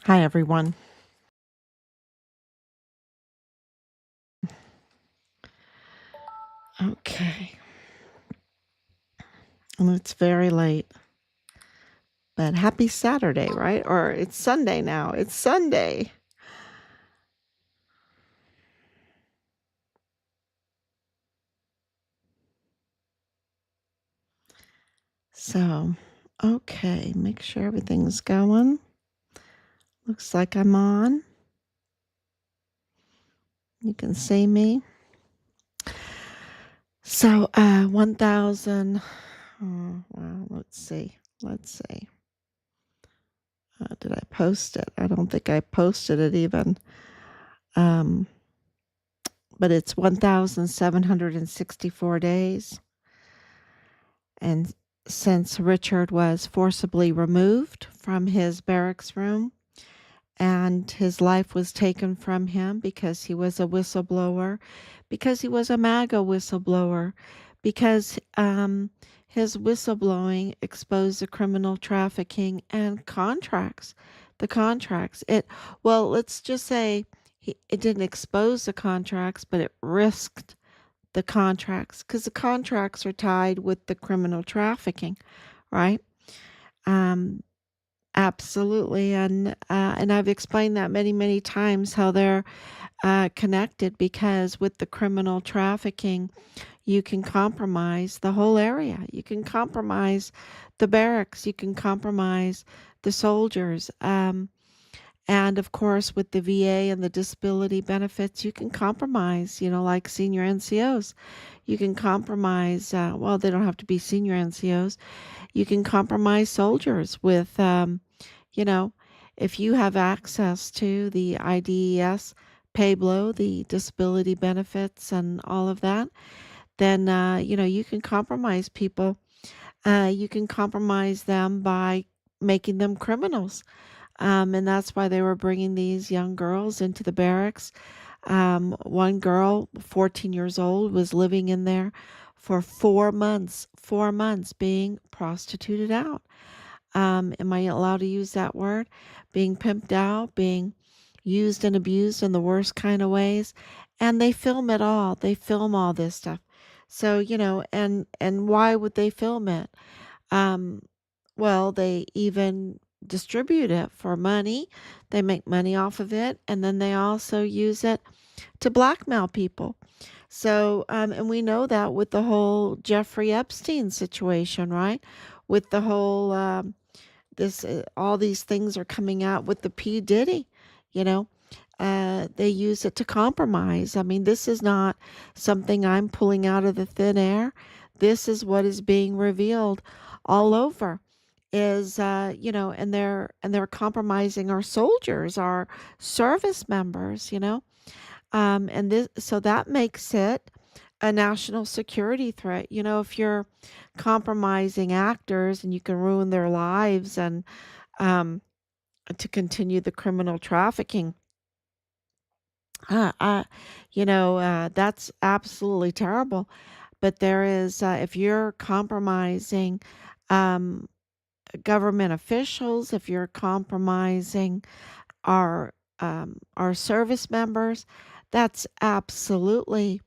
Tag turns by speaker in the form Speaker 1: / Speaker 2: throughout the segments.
Speaker 1: Hi, everyone. Okay. And it's very late, but happy Saturday, right? Or it's Sunday now. It's Sunday. So, okay, make sure everything's going. Looks like I'm on. You can see me. So, 1,000. Well, let's see. Did I post it? I don't think I posted it even. But it's 1,764 days. And since Richard was forcibly removed from his barracks room and his life was taken from him because he was a whistleblower, because he was a MAGA whistleblower, because his whistleblowing exposed the criminal trafficking and contracts. The contracts. Let's just say it didn't expose the contracts, but it risked the contracts because the contracts are tied with the criminal trafficking, right? Um, Absolutely, and I've explained that many times how they're connected because with the criminal trafficking, you can compromise the whole area. You can compromise the barracks. You can compromise the soldiers. And of course, with the VA and the disability benefits, you can compromise, like senior NCOs. You can compromise, they don't have to be senior NCOs. You can compromise soldiers with, you know, if you have access to the IDES pay below, the disability benefits, and all of that, then, you can compromise people. You can compromise them by making them criminals. And that's why they were bringing these young girls into the barracks. One girl, 14 years old, was living in there for 4 months being prostituted out. Am I allowed to use that word? Being pimped out, being used and abused in the worst kind of ways. And they film it all. They film all this stuff. So, and why would they film it? Um, they even distribute it for money. They make money off of it, and then they also use it to blackmail people. So, and we know that with the whole Jeffrey Epstein situation, right? With the whole all these things are coming out with the P Diddy, you know. They use it to compromise. I mean, this is not something I'm pulling out of the thin air. This is what is being revealed all over is and they're compromising our soldiers, our service members, and this so that makes it a national security threat. If you're compromising actors and you can ruin their lives and um, to continue the criminal trafficking, uh, uh, that's absolutely terrible. But there is, if you're compromising um, government officials, if you're compromising our service members, that's absolutely,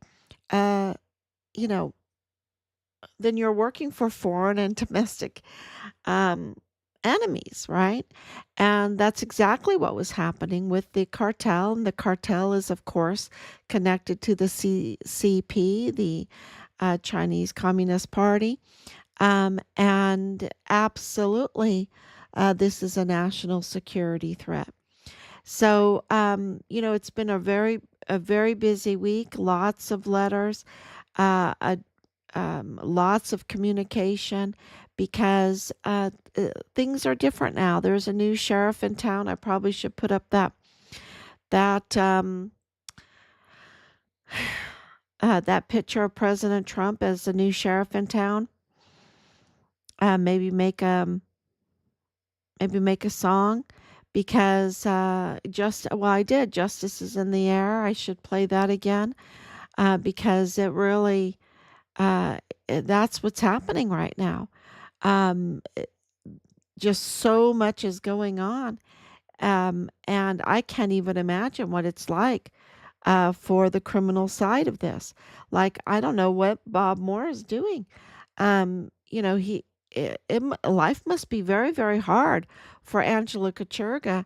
Speaker 1: uh, you know, then you're working for foreign and domestic um, enemies, right? And that's exactly what was happening with the cartel. And the cartel is, of course, connected to the CCP, the Chinese Communist Party. And absolutely, this is a national security threat. So, it's been a very busy week. Lots of letters, uh, a, lots of communication, because things are different now. There's a new sheriff in town. I probably should put up that that picture of President Trump as the new sheriff in town. Maybe make a song because I did. Justice is in the air. I should play that again because it really, uh, that's what's happening right now. Um, just so much is going on. And I can't even imagine what it's like for the criminal side of this. Like, I don't know what Bob Moore is doing. Life must be very, very hard for Angela Kachurga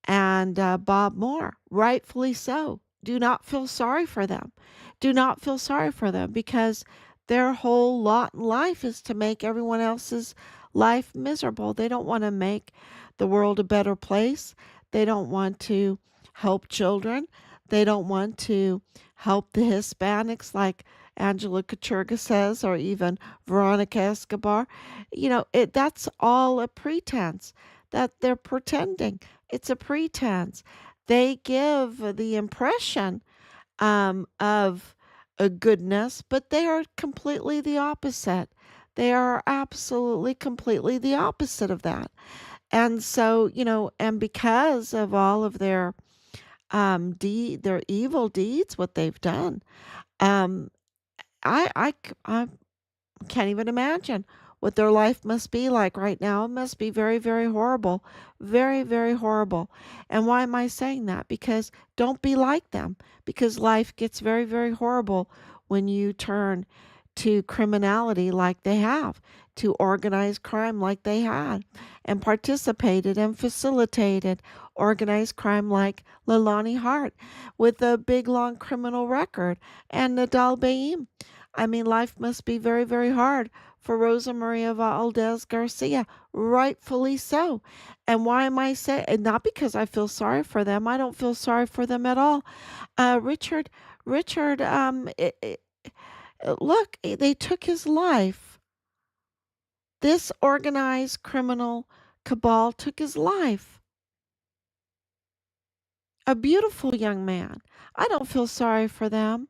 Speaker 1: and Bob Moore, rightfully so. Do not feel sorry for them. Do not feel sorry for them because their whole lot in life is to make everyone else's life miserable. They don't want to make the world a better place. They don't want to help children. They don't want to help the Hispanics like Angela Kachurga says, or even Veronica Escobar. That's all a pretense that they're pretending. It's a pretense. They give the impression of a goodness, but they are completely the opposite. They are absolutely, completely the opposite of that. And so, and because of all of their evil deeds, what they've done, um, I can't even imagine what their life must be like right now. It must be very, very horrible. Very, very horrible. And why am I saying that? Because don't be like them. Because life gets very, very horrible when you turn to criminality like they have, to organized crime like they had, and participated and facilitated organized crime like Leilani Hart with a big, long criminal record, and Nidal Baem. I mean, life must be very, very hard for Rosa Maria Valdez Garcia, rightfully so. And why am I saying? And not because I feel sorry for them. I don't feel sorry for them at all. Richard, look, they took his life. This organized criminal cabal took his life. A beautiful young man. I don't feel sorry for them.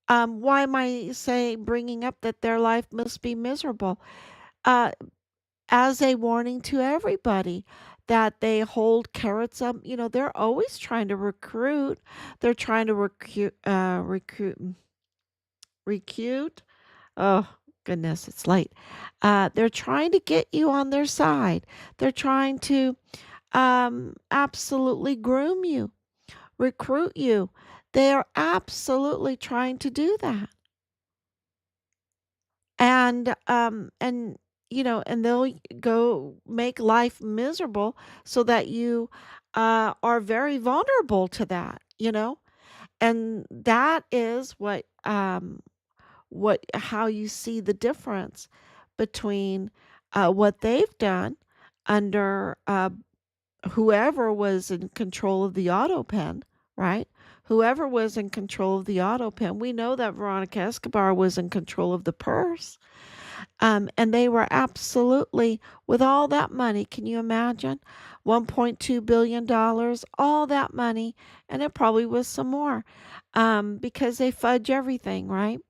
Speaker 1: Why am I bringing up that their life must be miserable? Uh, as a warning to everybody that they hold carrots up. They're always trying to recruit. They're trying to recruit. Oh, goodness, it's late. They're trying to get you on their side. They're trying to absolutely groom you, recruit you. They are absolutely trying to do that. And they'll go make life miserable so that you are very vulnerable to that. And that is what how you see the difference between what they've done under whoever was in control of the auto pen, right? Whoever was in control of the auto pen. We know that Veronica Escobar was in control of the purse. And they were absolutely, with all that money, can you imagine? $1.2 billion, all that money, and it probably was some more, because they fudge everything, right?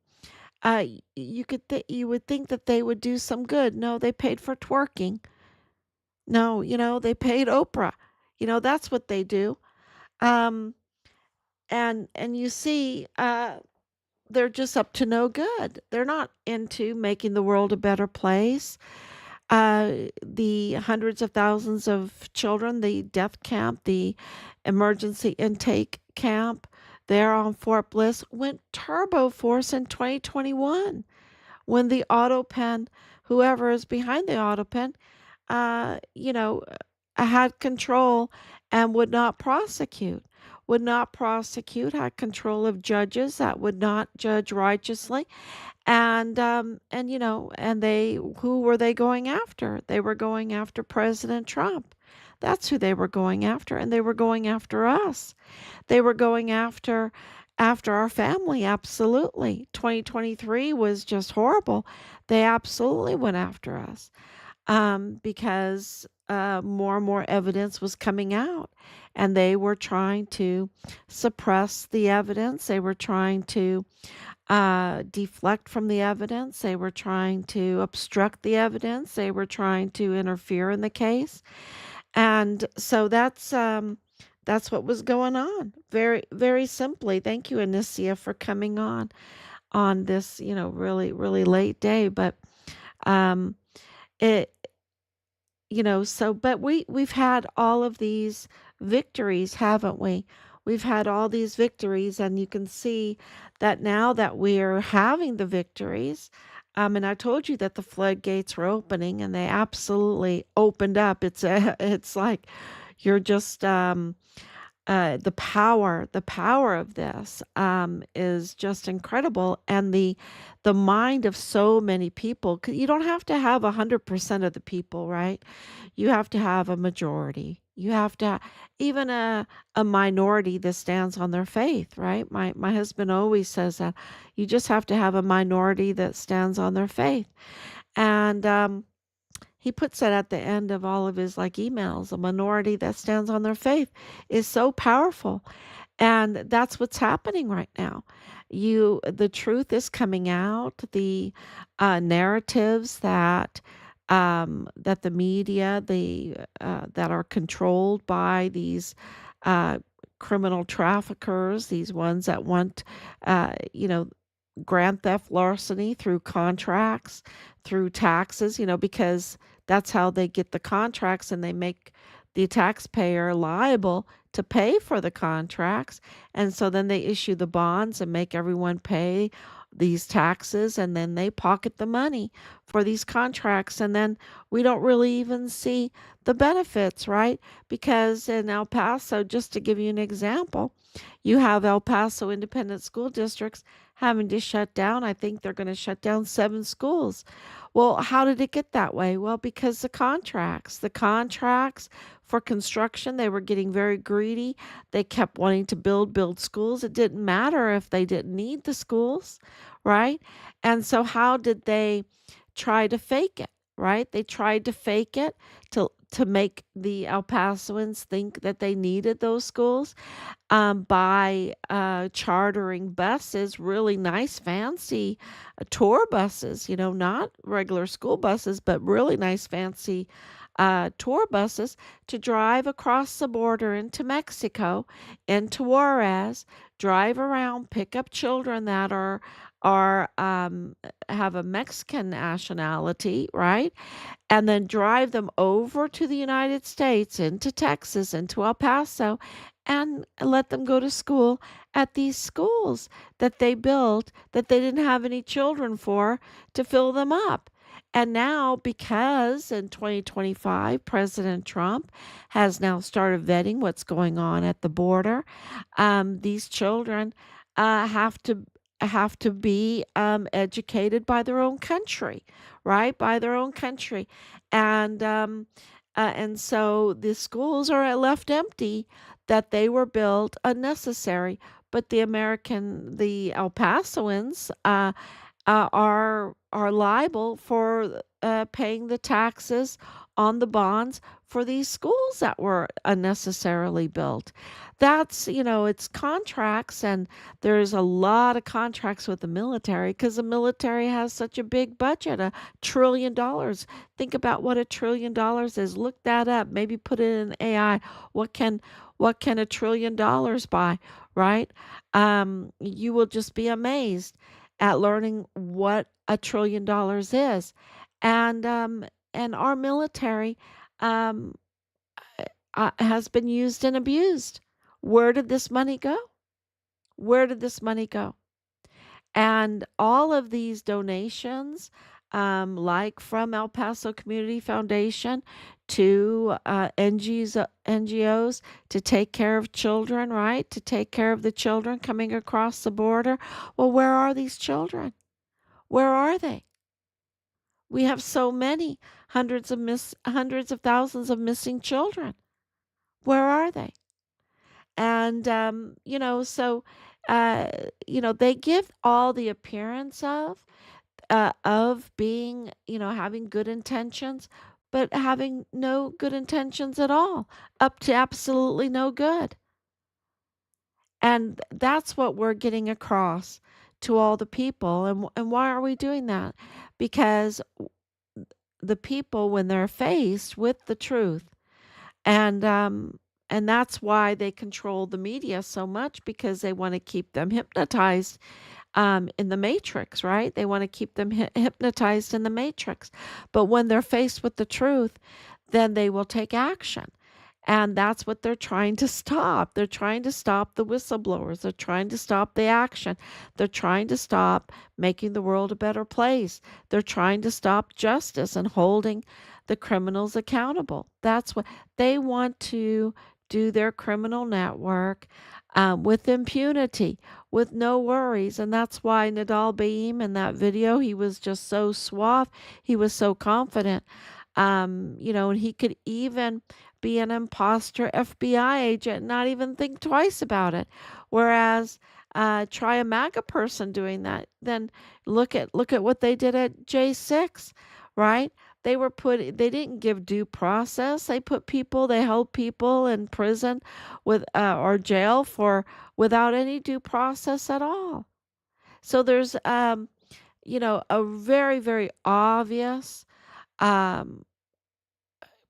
Speaker 1: You would think that they would do some good. No, they paid for twerking. No, they paid Oprah. That's what they do. Um, and you see, they're just up to no good. They're not into making the world a better place. The hundreds of thousands of children, the death camp, the emergency intake camp there on Fort Bliss went turbo force in 2021 when the auto pen, whoever is behind the auto pen, uh, you know, had control and would not prosecute, had control of judges that would not judge righteously. And they, who were they going after? They were going after President Trump. That's who they were going after, and they were going after us. They were going after our family, absolutely. 2023 was just horrible. They absolutely went after us, because more and more evidence was coming out, and they were trying to suppress the evidence. They were trying to deflect from the evidence. They were trying to obstruct the evidence. They were trying to interfere in the case. And so that's what was going on. Very, very simply. Thank you, Anicia, for coming on this, really, really late day. But um, it but we've had all of these victories, haven't we? We've had all these victories, and you can see that now that we're having the victories. And I told you that the floodgates were opening, and they absolutely opened up. It's like you're just the power of this is just incredible, and the mind of so many people. 'Cause you don't have to have 100% of the people, right? You have to have a majority. You have to even a minority that stands on their faith, right? My husband always says that you just have to have a minority that stands on their faith, and he puts that at the end of all of his like emails. A minority that stands on their faith is so powerful. And that's what's happening right now. The truth is coming out. The narratives that the media, that are controlled by these uh, criminal traffickers, these ones that want, you know, grand theft larceny through contracts, through taxes, because that's how they get the contracts, and they make the taxpayer liable to pay for the contracts. And so then they issue the bonds and make everyone pay these taxes, and then they pocket the money for these contracts. And then we don't really even see the benefits, right? Because in El Paso, just to give you an example, you have El Paso Independent School Districts having to shut down. I think they're going to shut down 7 schools. Well, how did it get that way? Well, because the contracts for construction, they were getting very greedy. They kept wanting to build schools. It didn't matter if they didn't need the schools, right? And so how did they try to fake it, right? They tried to fake it to make the El Pasoans think that they needed those schools, by chartering buses, really nice, fancy tour buses, not regular school buses, but really nice, fancy tour buses to drive across the border into Mexico, into Juarez, drive around, pick up children that have a Mexican nationality, right? And then drive them over to the United States, into Texas, into El Paso, and let them go to school at these schools that they built that they didn't have any children for to fill them up. And now, because in 2025, President Trump has now started vetting what's going on at the border, these children have to be educated by their own country, right? By their own country, and so the schools are left empty that they were built unnecessary. But the El Pasoans are liable for paying the taxes on the bonds for these schools that were unnecessarily built. It's contracts, and there's a lot of contracts with the military because the military has such a big budget, $1 trillion. Think about what $1 trillion is. Look that up. Maybe put it in AI. What can $1 trillion buy, right? You will just be amazed at learning what $1 trillion is. And our military um, has been used and abused. Where did this money go? Where did this money go? And all of these donations, like from El Paso Community Foundation to NGOs to take care of children, right? To take care of the children coming across the border. Well, where are these children? Where are they? We have so many hundreds of thousands of missing children. Where are they? And so uh, they give all the appearance of being, having good intentions, but having no good intentions at all, up to absolutely no good. And that's what we're getting across to all the people. And why are we doing that? Because the people, when they're faced with the truth, and that's why they control the media so much, because they want to keep them hypnotized in the matrix, right? They want to keep them hypnotized in the matrix. But when they're faced with the truth, then they will take action. And that's what they're trying to stop. They're trying to stop the whistleblowers. They're trying to stop the action. They're trying to stop making the world a better place. They're trying to stop justice and holding the criminals accountable. That's what they want to do, their criminal network with impunity, with no worries. And that's why Nidal Baem in that video, he was just so suave. He was so confident. And he could even be an imposter FBI agent and not even think twice about it. Whereas try a MAGA person doing that, then look at what they did at J6, right? They didn't give due process. They held people in prison with or jail for without any due process at all. So there's a very, very obvious um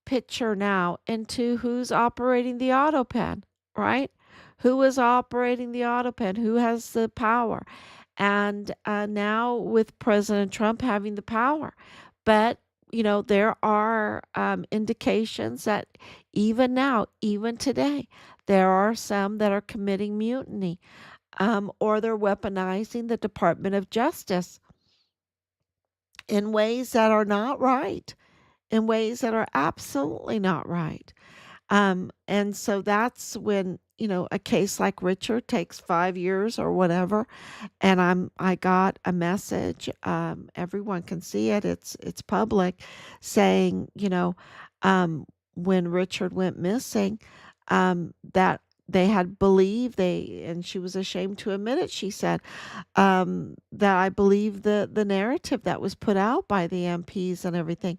Speaker 1: picture now into who's operating the auto pen, right? Who is operating the auto pen? Who has the power? And now with President Trump having the power. But, there are indications that even now, even today, there are some that are committing mutiny or they're weaponizing the Department of Justice in ways that are not right, in ways that are absolutely not right. And so that's when, a case like Richard takes 5 years or whatever. And I got a message, everyone can see it, it's public, saying, when Richard went missing, that they had believed and she was ashamed to admit it. She said, that I believe the narrative that was put out by the MPs and everything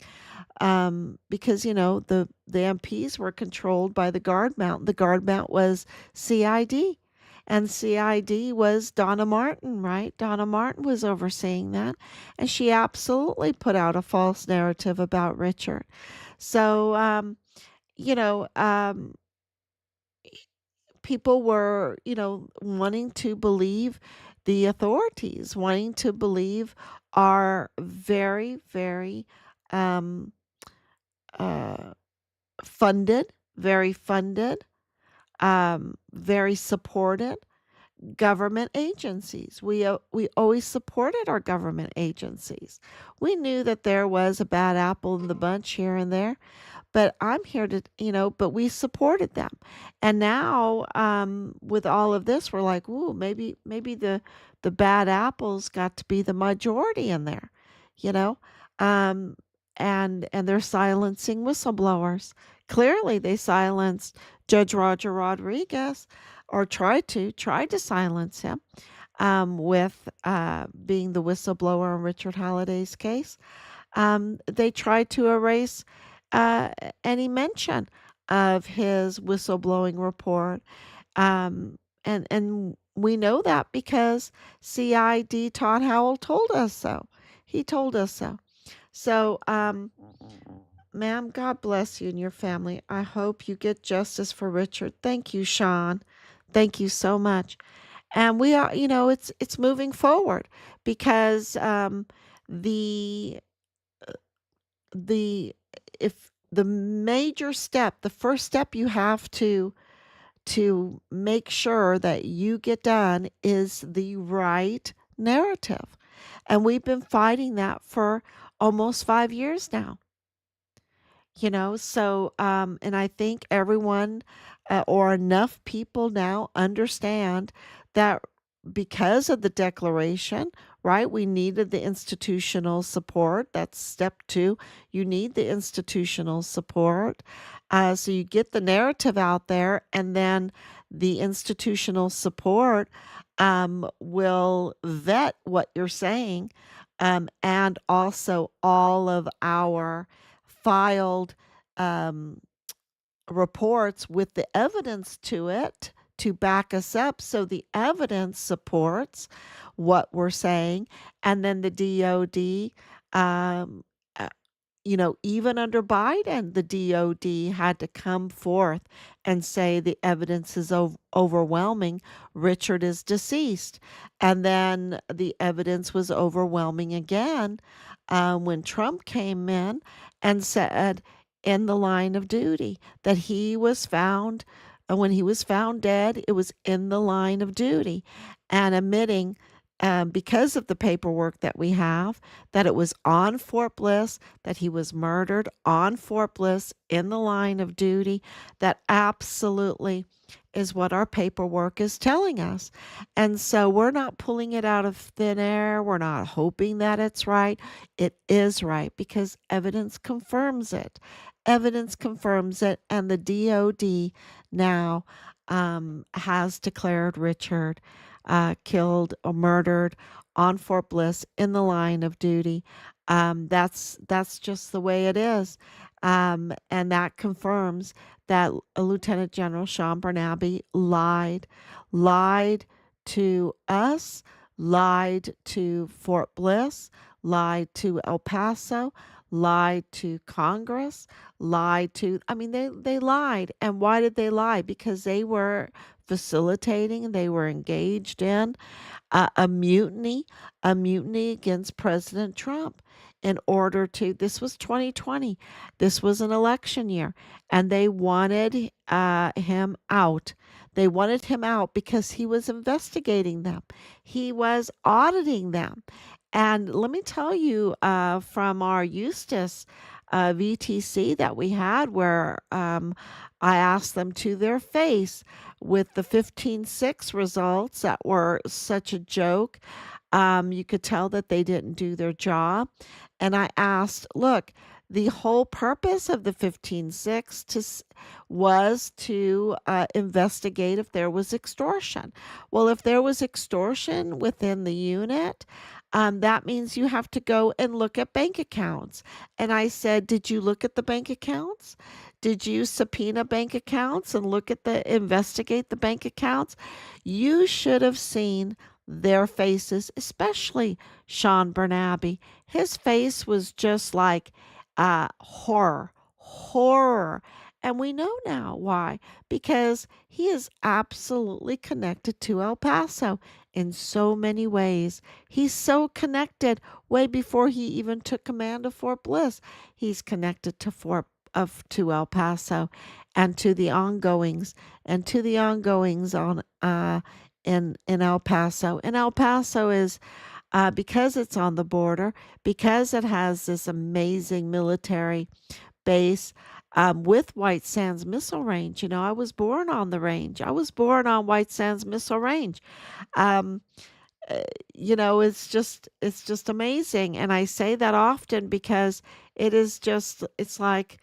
Speaker 1: because the MPs were controlled by the guard mount. The guard mount was CID, and CID was Donna Martin, right? Donna Martin was overseeing that, and she absolutely put out a false narrative about Richard. So, you know, um, people were, wanting to believe the authorities, wanting to believe our very, very um, uh, very funded, very supported government agencies. We always supported our government agencies. We knew that there was a bad apple in the bunch here and there, but I'm here to, but we supported them. And now, with all of this, we're like, ooh, maybe the bad apples got to be the majority in there, you know, um, and they're silencing whistleblowers. Clearly, they silenced Judge Roger Rodriguez, or tried to silence him, with being the whistleblower in Richard Halliday's case. They tried to erase uh, any mention of his whistleblowing report. And we know that because CID Todd Howell told us so. He told us so. So, ma'am, God bless you and your family. I hope you get justice for Richard. Thank you, Sean. Thank you so much. And we are, it's moving forward because the the if the major step, the first step you have to make sure that you get done is the right narrative. And we've been fighting that for almost 5 years now. And I think everyone or enough people now understand that because of the declaration, right, we needed the institutional support. That's step two. You need the institutional support. So you get the narrative out there, and then the institutional support will vet what you're saying, and also all of our filed um, reports with the evidence to it to back us up. So the evidence supports what we're saying. And then the DOD, um, uh, even under Biden, the DOD had to come forth and say the evidence is overwhelming. Richard is deceased. And then the evidence was overwhelming again when Trump came in and said in the line of duty, that he was found, when he was found dead, it was in the line of duty, and admitting, because of the paperwork that we have, that it was on Fort Bliss, that he was murdered on Fort Bliss in the line of duty. That absolutely is what our paperwork is telling us. And so we're not pulling it out of thin air. We're not hoping that it's right. It is right because evidence confirms it. Evidence confirms it. And the DOD now has declared Richard killed or murdered on Fort Bliss in the line of duty. That's just the way it is. And that confirms that Lieutenant General Sean Bernabe lied to us, lied to Fort Bliss, lied to El Paso, lied to Congress, lied to, I mean, they lied. And why did they lie? Because they were facilitating, they were engaged in a mutiny, against President Trump in order to, this was 2020, this was an election year, and they wanted him out. They wanted him out because he was investigating them, he was auditing them. And let me tell you, from our Eustis VTC that we had, where I asked them to their face with the 15-6 results that were such a joke. You could tell that they didn't do their job. And I asked, look, the whole purpose of the 15-6 was to investigate if there was extortion. Well, if there was extortion within the unit, that means you have to go and look at bank accounts. And I said, did you look at the bank accounts? Did you subpoena bank accounts and investigate the bank accounts? You should have seen their faces, especially Sean Bernabe. His face was just like horror. And we know now why, because he is absolutely connected to El Paso in so many ways. He's so connected way before he even took command of Fort Bliss. He's connected to El Paso and to the ongoings on in El Paso. And El Paso is because it's on the border, because it has this amazing military base with White Sands Missile Range. You know, I was born on the range. I was born on White Sands Missile Range. Um, it's just amazing, and I say that often because it's like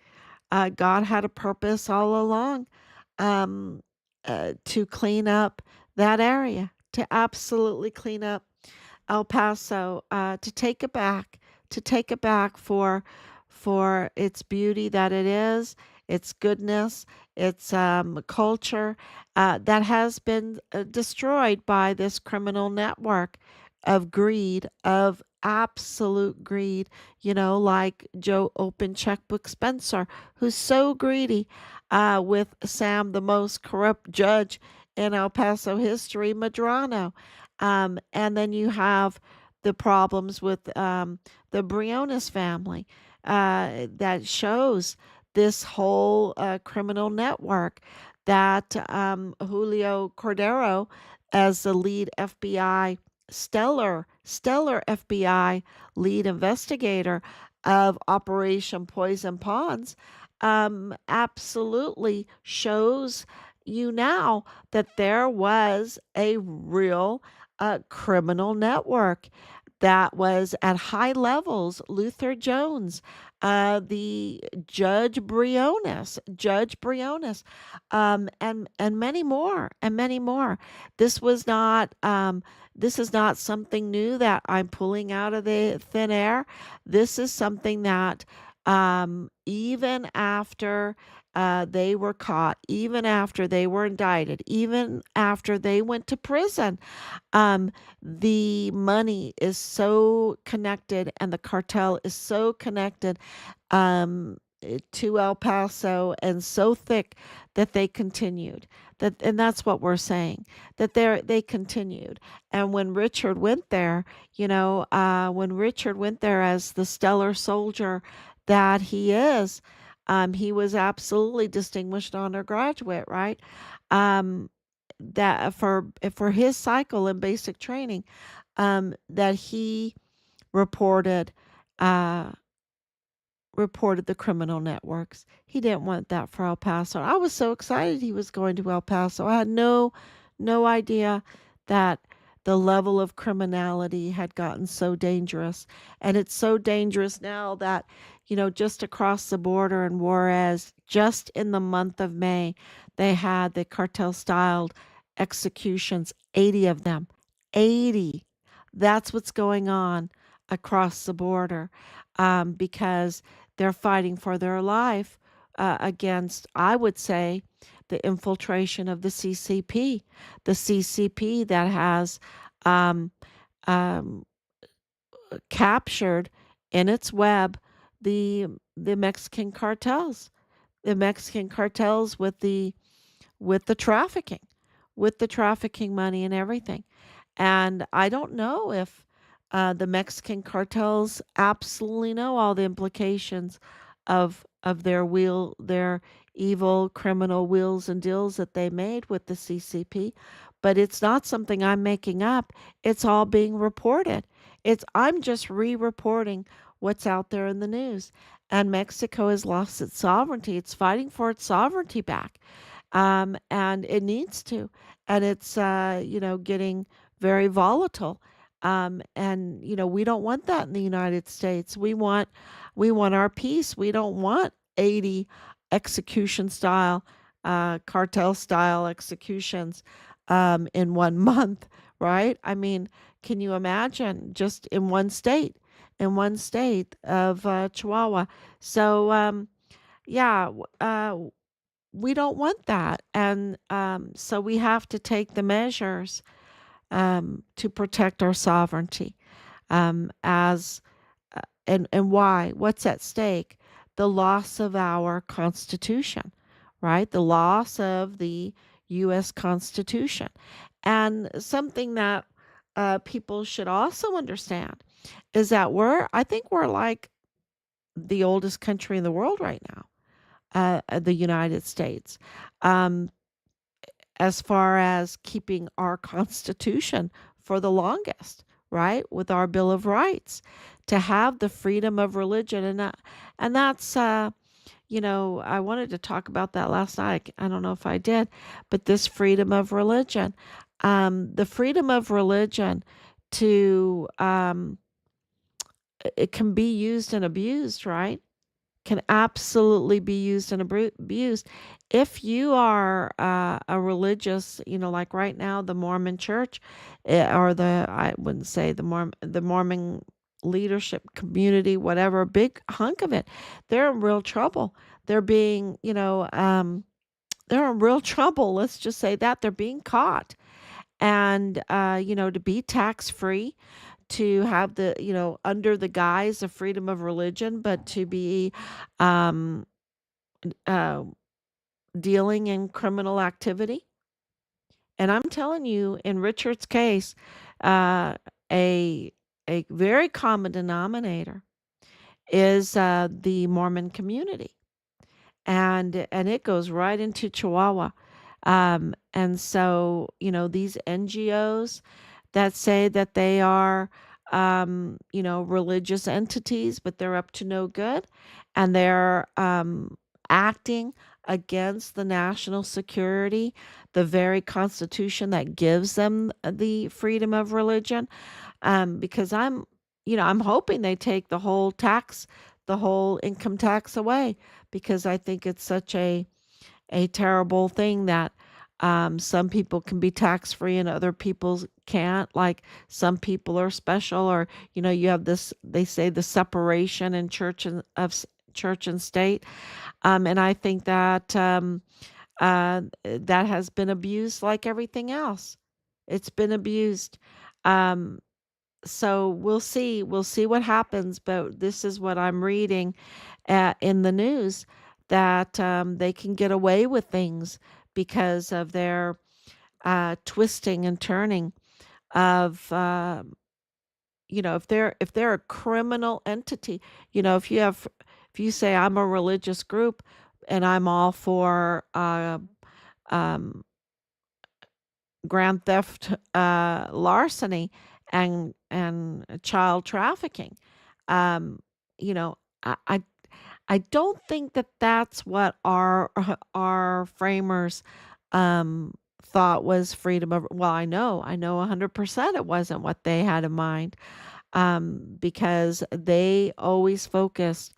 Speaker 1: God had a purpose all along, um, to clean up that area, to absolutely clean up El Paso, to take it back for its beauty that it is, its goodness, its culture that has been destroyed by this criminal network of greed, of absolute greed, like Joe Open Checkbook Spencer, who's so greedy, with Sam, the most corrupt judge in El Paso history, Madrano. And then you have the problems with the Briones family that shows this whole criminal network that Julio Cordero, as the lead FBI, stellar FBI lead investigator of Operation Poison Ponds, absolutely shows you now that there was a real criminal network that was at high levels. Luther Jones, the Judge Briones, and many more, and many more. This was not. This is not something new that I'm pulling out of the thin air. This is something that, even after they were caught, even after they were indicted, even after they went to prison, um, the money is so connected and the cartel is so connected to El Paso and so thick that they continued. And that's what we're saying, that they continued. And when Richard went there, when Richard went there as the stellar soldier that he is, He was absolutely distinguished honor graduate, right? Um, that for his cycle in basic training, that he reported uh, reported the criminal networks. He didn't want that for El Paso. I was so excited he was going to El Paso. I had no idea that the level of criminality had gotten so dangerous. And it's so dangerous now that, just across the border in Juarez, just in the month of May, they had the cartel styled executions, 80 of them. 80. That's what's going on across the border, because they're fighting for their life against, I would say, the infiltration of the CCP. The CCP that has um, um, captured in its web the the Mexican cartels, the Mexican cartels with the trafficking, with the trafficking money and everything. And I don't know if the Mexican cartels absolutely know all the implications of their evil criminal wheels and deals that they made with the CCP. But it's not something I'm making up. It's all being reported. I'm just re-reporting what's out there in the news. And Mexico has lost its sovereignty. It's fighting for its sovereignty back, and it needs to, and it's getting very volatile, and we don't want that in the United States. We want our peace. We don't want 80 execution style, cartel style executions in one month, right? I mean, can you imagine just in one state of Chihuahua? So yeah, we don't want that. And so we have to take the measures to protect our sovereignty. As and why? What's at stake? The loss of our Constitution, right? The loss of the U.S. Constitution. And something that people should also understand is that I think we're like the oldest country in the world right now, the United States, um, as far as keeping our Constitution for the longest, right? With our Bill of Rights, to have the freedom of religion. And that's, I wanted to talk about that last night. I don't know if I did, but this freedom of religion, the freedom of religion to, it can be used and abused, right? Can absolutely be used and abused. If you are a religious, like right now, the Mormon Church, or I wouldn't say the Mormon leadership community, whatever, a big hunk of it, they're in real trouble. They're being, they're in real trouble. Let's just say that they're being caught, and to be tax free, to have under the guise of freedom of religion, but to be um, uh, dealing in criminal activity. And I'm telling you, in Richard's case, uh, a a very common denominator is the Mormon community, and it goes right into Chihuahua. And so, these NGOs that say that they are, religious entities, but they're up to no good, and they're acting against the national security, the very constitution that gives them the freedom of religion. Because I'm hoping they take the whole income tax away, because I think it's such a terrible thing that some people can be tax free and other people can't. Like, some people are special, or you have this, they say, the separation in church and state, and I think that that has been abused like everything else. It's been abused. Um, so we'll see what happens, but this is what I'm reading in the news, that they can get away with things because of their twisting and turning of, if they're a criminal entity, if you have if you say I'm a religious group and I'm all for um, grand theft, larceny, and child trafficking, um, you know, I don't think that that's what our framers thought was freedom of. Well, I know 100% it wasn't what they had in mind, because they always focused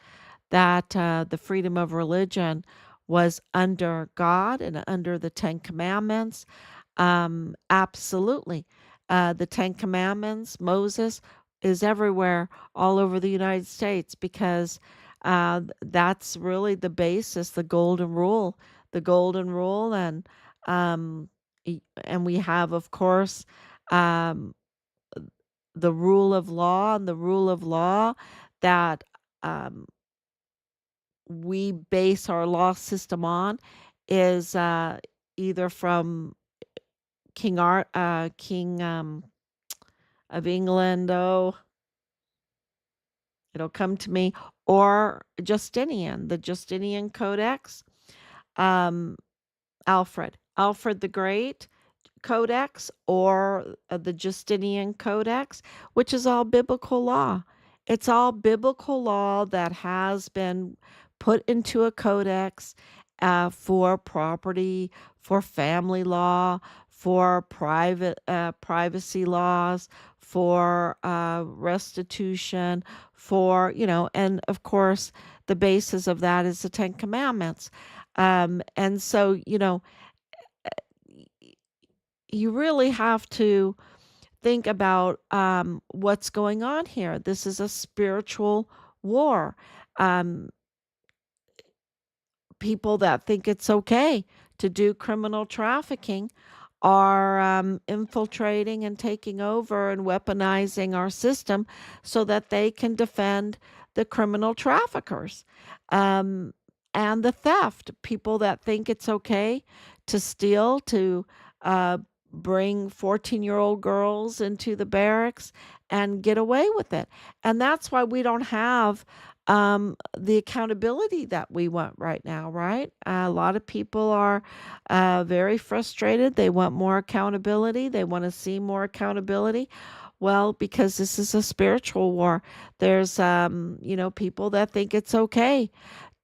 Speaker 1: that the freedom of religion was under God and under the Ten Commandments. Absolutely. The Ten Commandments, Moses is everywhere, all over the United States, because that's really the basis, the golden rule, and um, and we have, of course, um, the rule of law, and the rule of law that um, we base our law system on is either from King of England. Oh, it'll come to me, or Justinian, the Justinian Codex, um, Alfred the Great Codex, or the Justinian Codex, which is all biblical law. It's all biblical law that has been put into a codex for property, for family law, for privacy laws, for restitution, for, and of course, the basis of that is the Ten Commandments. And so, you really have to think about what's going on here. This is a spiritual war. Um, People that think it's okay to do criminal trafficking are infiltrating and taking over and weaponizing our system so that they can defend the criminal traffickers, um, and the theft. People that think it's okay to steal, to uh, bring 14-year-old girls into the barracks and get away with it. And that's why we don't have the accountability that we want right now, right? A lot of people are very frustrated. They want more accountability. They want to see more accountability. Well, because this is a spiritual war. There's, people that think it's okay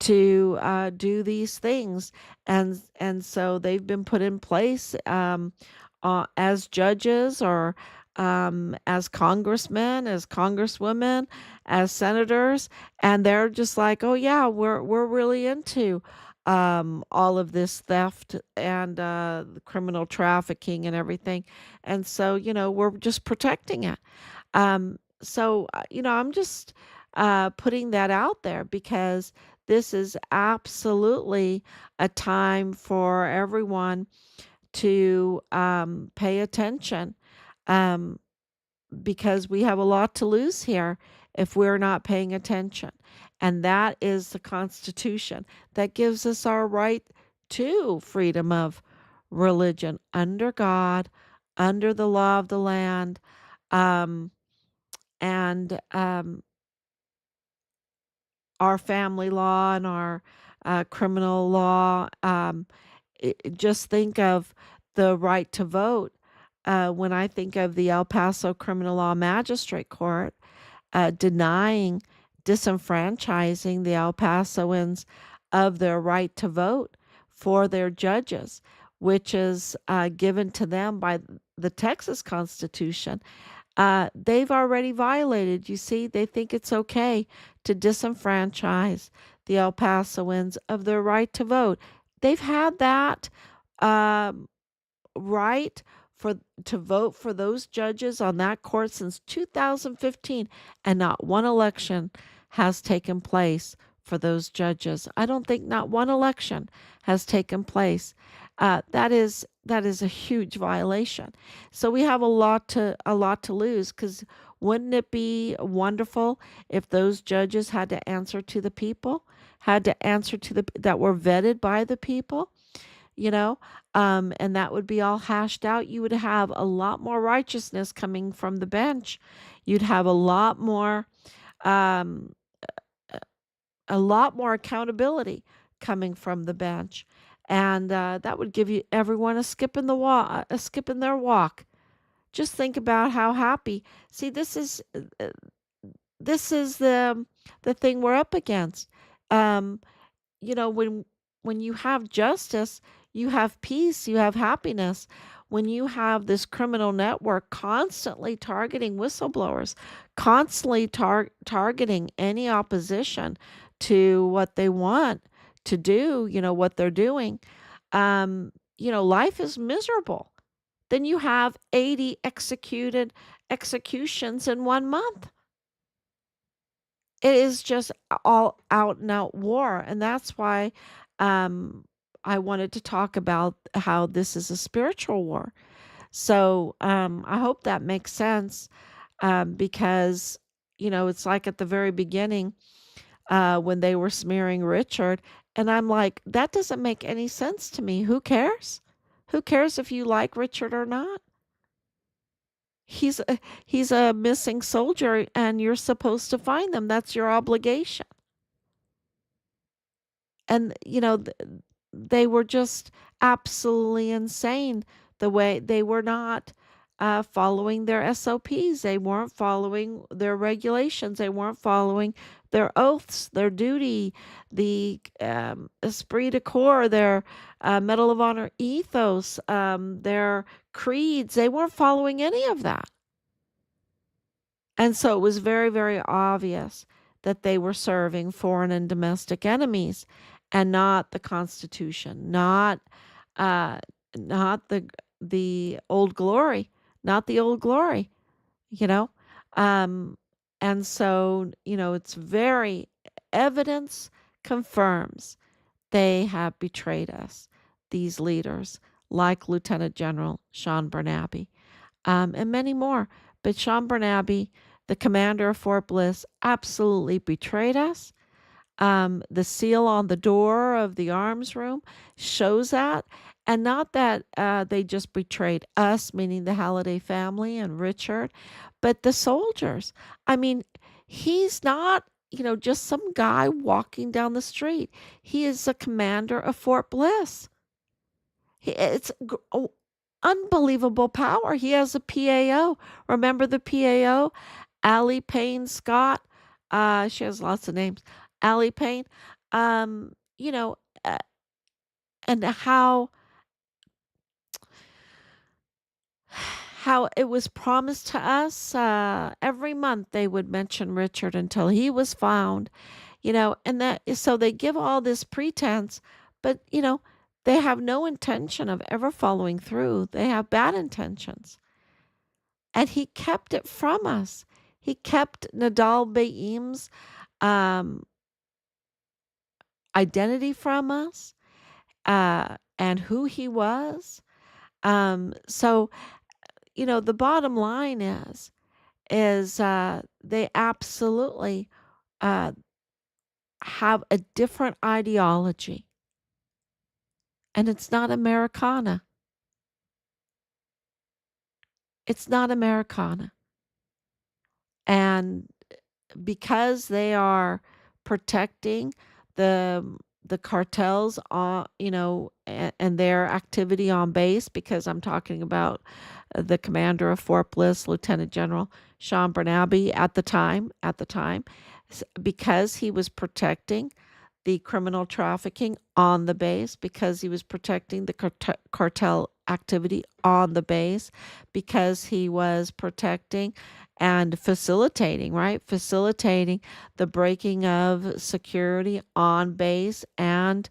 Speaker 1: to do these things, and so they've been put in place as judges, or as congressmen, as congresswomen, as senators, and they're just like, oh yeah, we're really into all of this theft and criminal trafficking and everything, and so we're just protecting it. I'm just putting that out there because this is absolutely a time for everyone to pay attention, um, because we have a lot to lose here if we're not paying attention. And that is the Constitution that gives us our right to freedom of religion under God, under the law of the land, um, and our family law and our criminal law. Just think of the right to vote. When I think of the El Paso Criminal Law Magistrate Court denying, disenfranchising the El Pasoans of their right to vote for their judges, which is given to them by the Texas Constitution, they've already violated. You see, they think it's okay to disenfranchise the El Pasoans of their right to vote. They've had that um, right for to vote for those judges on that court since 2015, and not one election has taken place for those judges. I don't think not one election has taken place. That is a huge violation. So we have a lot to lose, because wouldn't it be wonderful if those judges had to answer to the people, had to answer to the that were vetted by the people, you know, and that would be all hashed out. You would have a lot more righteousness coming from the bench. You'd have a lot more um, a lot more accountability coming from the bench, and that would give you everyone a skip in the walk, a skip in their walk. Just think about how happy. See, this is the thing we're up against. Um, when you have justice, you have peace, you have happiness. When you have this criminal network constantly targeting whistleblowers, constantly targeting any opposition to what they want to do, what they're doing, life is miserable. Then you have 80 executions in 1 month. It is just all out and out war, and that's why um, I wanted to talk about how this is a spiritual war. So I hope that makes sense, because it's like at the very beginning, when they were smearing Richard, and I'm like, that doesn't make any sense to me. Who cares? Who cares if you like Richard or not? He's a missing soldier, and you're supposed to find them. That's your obligation. And they were just absolutely insane. The way they were not following their SOPs, they weren't following their regulations, they weren't following their oaths, their duty, the esprit de corps, their Medal of Honor ethos, their creeds. They weren't following any of that. And so it was very, very obvious that they were serving foreign and domestic enemies, and not the Constitution, uh, not the old glory, not the old glory, you know. Um, and so it's very evidence confirms they have betrayed us. These leaders, like Lieutenant General Sean Bernabe, and many more. But Sean Bernabe, the commander of Fort Bliss, absolutely betrayed us. The seal on the door of the arms room shows that. And not that they just betrayed us, meaning the Halliday family and Richard, but the soldiers. I mean, he's not, just some guy walking down the street. He is the commander of Fort Bliss. It's unbelievable power. He has a PAO. Remember the PAO? Allie Payne Scott. She has lots of names. Allie Payne. Um, you know, uh, and how it was promised to us, every month they would mention Richard until he was found, and that is so they give all this pretense, but they have no intention of ever following through. They have bad intentions. And he kept it from us. He kept Nidal Baem's um, identity from us, and who he was. So the bottom line is they absolutely uh, have a different ideology, and it's not Americana. It's not Americana, and because they are protecting the the cartels on and their activity on base, because I'm talking about the commander of Fort Bliss, Lieutenant General Sean Bernabe, at the time, because he was protecting the criminal trafficking on the base, because he was protecting the cartel activity on the base, because he was protecting and facilitating, right? Facilitating the breaking of security on base, and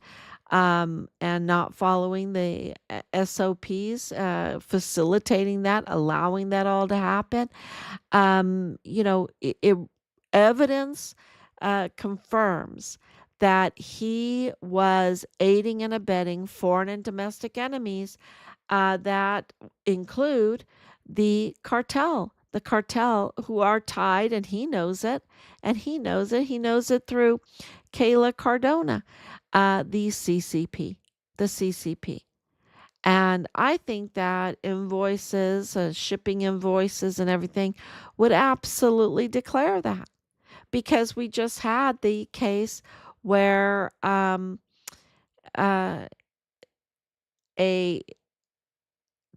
Speaker 1: not following the SOPs, facilitating that, allowing that all to happen. Evidence confirms that he was aiding and abetting foreign and domestic enemies, that include the cartel who are tied, and he knows it, and he knows it. He knows it through Kayla Cardona, the CCP. And I think that invoices, shipping invoices, and everything would absolutely declare that, because we just had the case where uh, a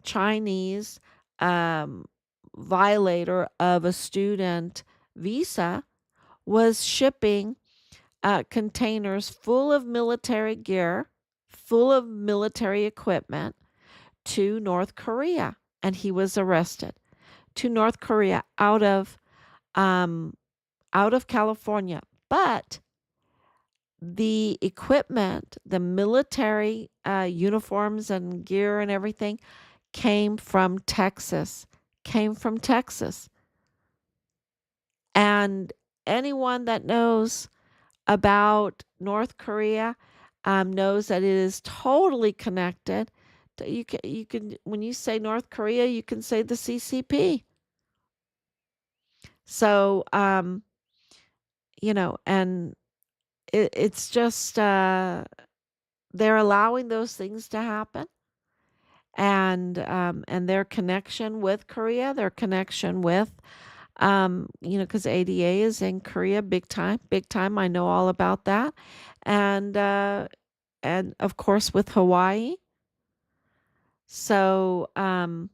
Speaker 1: Chinese um, violator of a student visa was shipping containers full of military gear, full of military equipment to North Korea, and he was arrested. To North Korea um, out of California, but the equipment, the military uniforms and gear and everything came from Texas. Came from Texas. And anyone that knows about North Korea knows that it is totally connected. You can when you say North Korea, you can say the CCP. So and it's just they're allowing those things to happen, and their connection with Korea, their connection with because ADA is in Korea big time, big time. I know all about that, and of course with Hawaii. So the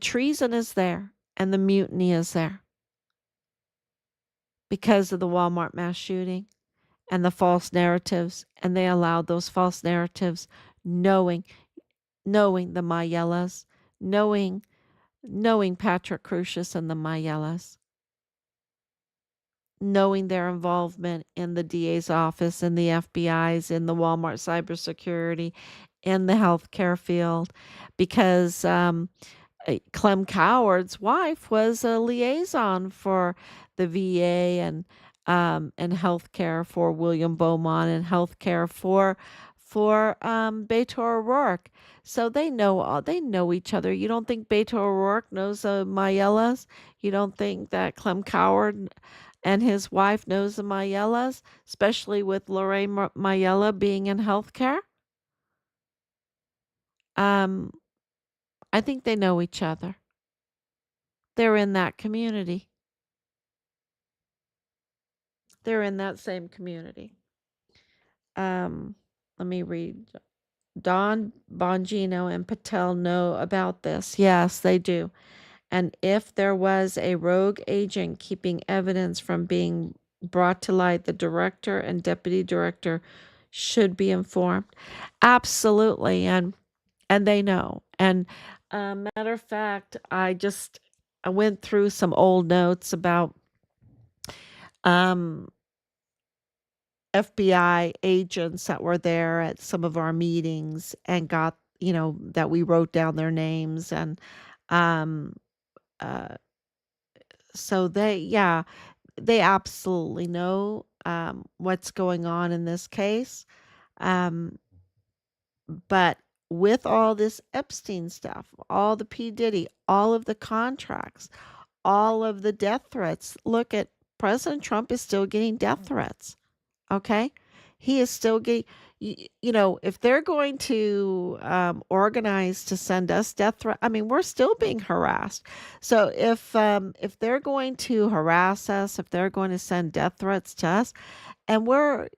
Speaker 1: treason is there and the mutiny is there because of the Walmart mass shooting and the false narratives, and they allowed those false narratives, knowing the Mayellas, knowing Patrick Crucius and the Mayellas, knowing their involvement in the DA's office, in the FBI's, in the Walmart cybersecurity, in the healthcare field, because Clem Coward's wife was a liaison for the VA and healthcare for William Beaumont and healthcare for Beto O'Rourke. So they know each other. You don't think Beto O'Rourke knows Mayellas? You don't think that Clem Coward and his wife knows the Mayellas, especially with Lorraine Mayella being in healthcare? Um, I think they know each other. They're in that community. They're in that same community. Um, Let me read. Don Bongino and Patel know about this. Yes, they do. And if there was a rogue agent keeping evidence from being brought to light, the director and deputy director should be informed. Absolutely. And they know. And matter of fact, I went through some old notes about um FBI agents that were there at some of our meetings and got, that we wrote down their names, and um uh so they absolutely know what's going on in this case. Um but with all this Epstein stuff, all the P Diddy, all of the contracts, all of the death threats, look at President Trump is still getting death threats. Okay. He is still getting, if they're going to organize to send us death threat, I mean, we're still being harassed. So if they're going to harass us, if they're going to send death threats to us, and we're,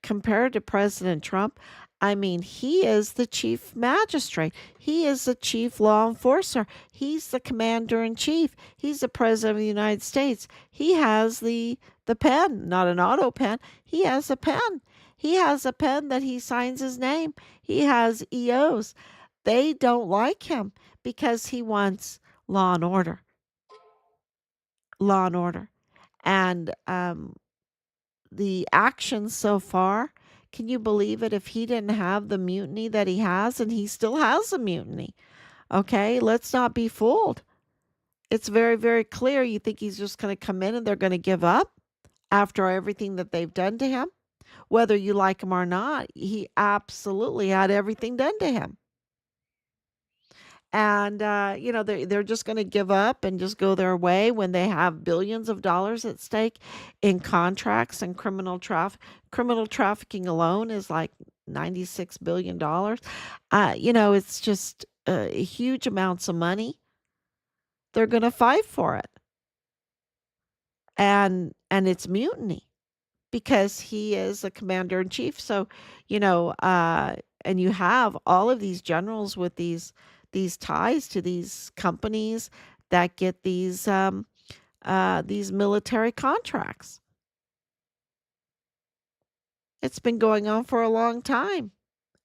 Speaker 1: compared to President Trump, I mean, he is the chief magistrate. He is the chief law enforcer. He's the commander in chief. He's the president of the United States. He has the pen, not an auto pen. He has a pen. He has a pen that he signs his name. He has EOs. They don't like him because he wants law and order. Law and order. And the actions so far, can you believe it? If he didn't have the mutiny that he has, and he still has a mutiny, okay? Let's not be fooled. It's very, very clear. You think he's just going to come in and they're going to give up after everything that they've done to him? Whether you like him or not, he absolutely had everything done to him. And, they're just going to give up and just go their way when they have billions of dollars at stake in contracts and criminal trafficking alone is like $96 billion. It's just huge amounts of money. They're going to fight for it. and it's mutiny because he is a commander in chief. So, you know, and you have all of these generals with these ties to these companies that get these military contracts. It's been going on for a long time.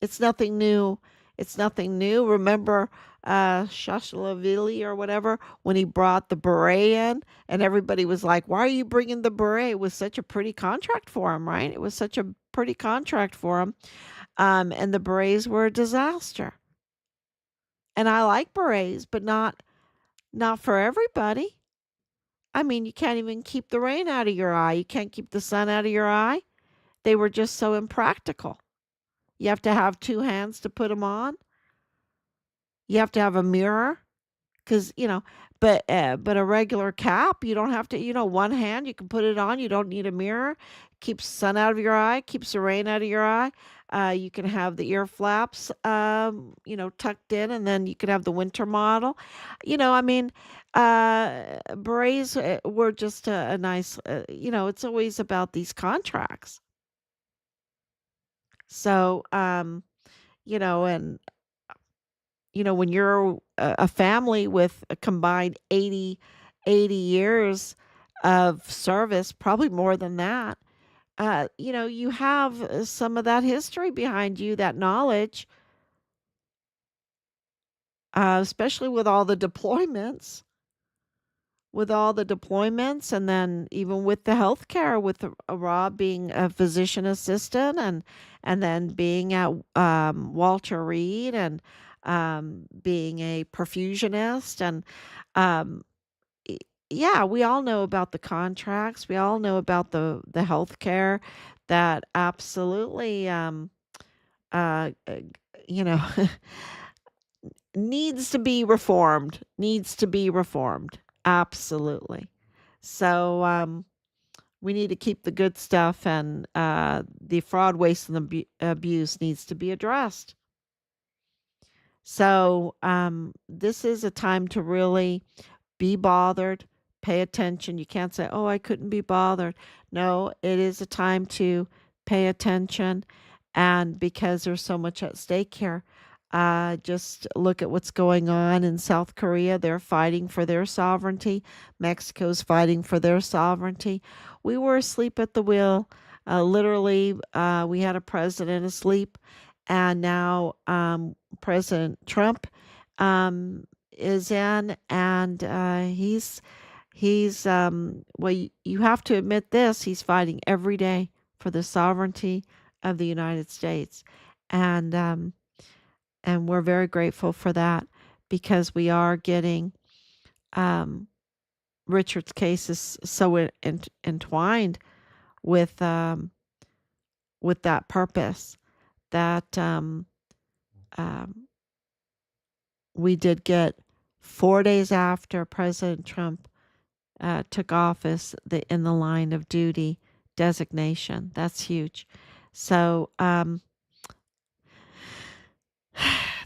Speaker 1: It's nothing new. It's nothing new. Remember Shashalavili or whatever when he brought the beret in and everybody was like, "Why are you bringing the beret?" It was such a pretty contract for him, right? It was such a pretty contract for him. And the berets were a disaster. And I like berets, but not for everybody. I mean, you can't even keep the rain out of your eye. You can't keep the sun out of your eye. They were just so impractical. You have to have two hands to put them on. You have to have a mirror because but a regular cap, you don't have to. One hand you can put it on. You don't need a mirror. Keeps sun out of your eye. Keeps the rain out of your eye. You can have the ear flaps, tucked in, and then you can have the winter model. I mean, berets were just a nice. It's always about these contracts. So, and when you're a family with a combined 80 years of service, probably more than that, you have some of that history behind you, that knowledge, especially with all the deployments, and then even with the healthcare, with Rob being a physician assistant, and then being at Walter Reed, and being a perfusionist, and um, y- yeah, we all know about the contracts. We all know about the healthcare that absolutely uh, you know needs to be reformed. Absolutely. So we need to keep the good stuff, and the fraud, waste, and abuse needs to be addressed. So this is a time to really be bothered, pay attention. You can't say, "Oh, I couldn't be bothered." No, it is a time to pay attention, and because there's so much at stake here. Just look at what's going on in South Korea. They're fighting for their sovereignty. Mexico's fighting for their sovereignty. We were asleep at the wheel. Literally, we had a president asleep, and now President Trump is in, and well, you have to admit this, he's fighting every day for the sovereignty of the United States, and we're very grateful for that, because we are getting um, Richard's case is so entwined with that purpose, that um, we did get 4 days after President Trump took office, in the line of duty designation. That's huge. So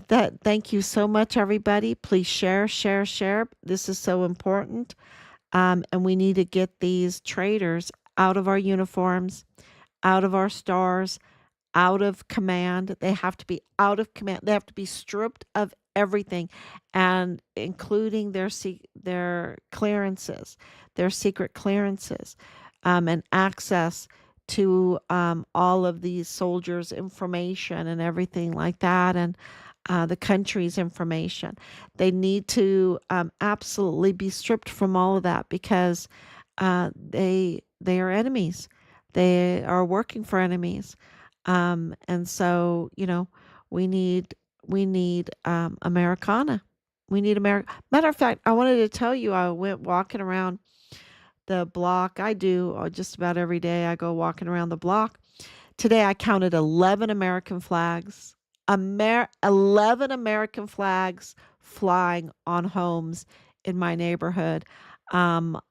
Speaker 1: thank you so much, everybody. Please share, share, share. This is so important. And we need to get these traitors out of our uniforms, out of our stars, out of command. They have to be out of command. They have to be stripped of everything, and including their clearances, their secret clearances, and access to all of these soldiers' information and everything like that, and the country's information. They need to absolutely be stripped from all of that, because they are enemies. They are working for enemies. And so, we need Americana. We need America. Matter of fact, I wanted to tell you, I went walking around the block. I do just about every day. I go walking around the block. Today I counted 11 American flags. 11 American flags flying on homes in my neighborhood. Um,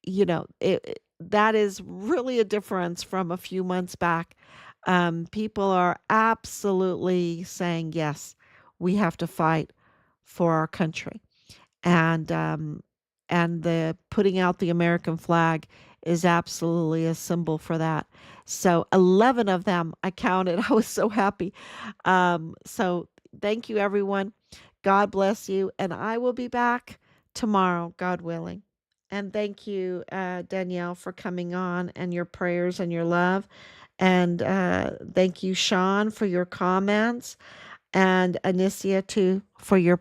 Speaker 1: that is really a difference from a few months back. People are absolutely saying, yes, we have to fight for our country. And the putting out the American flag is absolutely a symbol for that. So 11 of them I counted. I was so happy. So thank you, everyone. God bless you. And I will be back tomorrow, God willing. And thank you, Danielle, for coming on and your prayers and your love. And thank you, Sean, for your comments. And Anicia, too, for your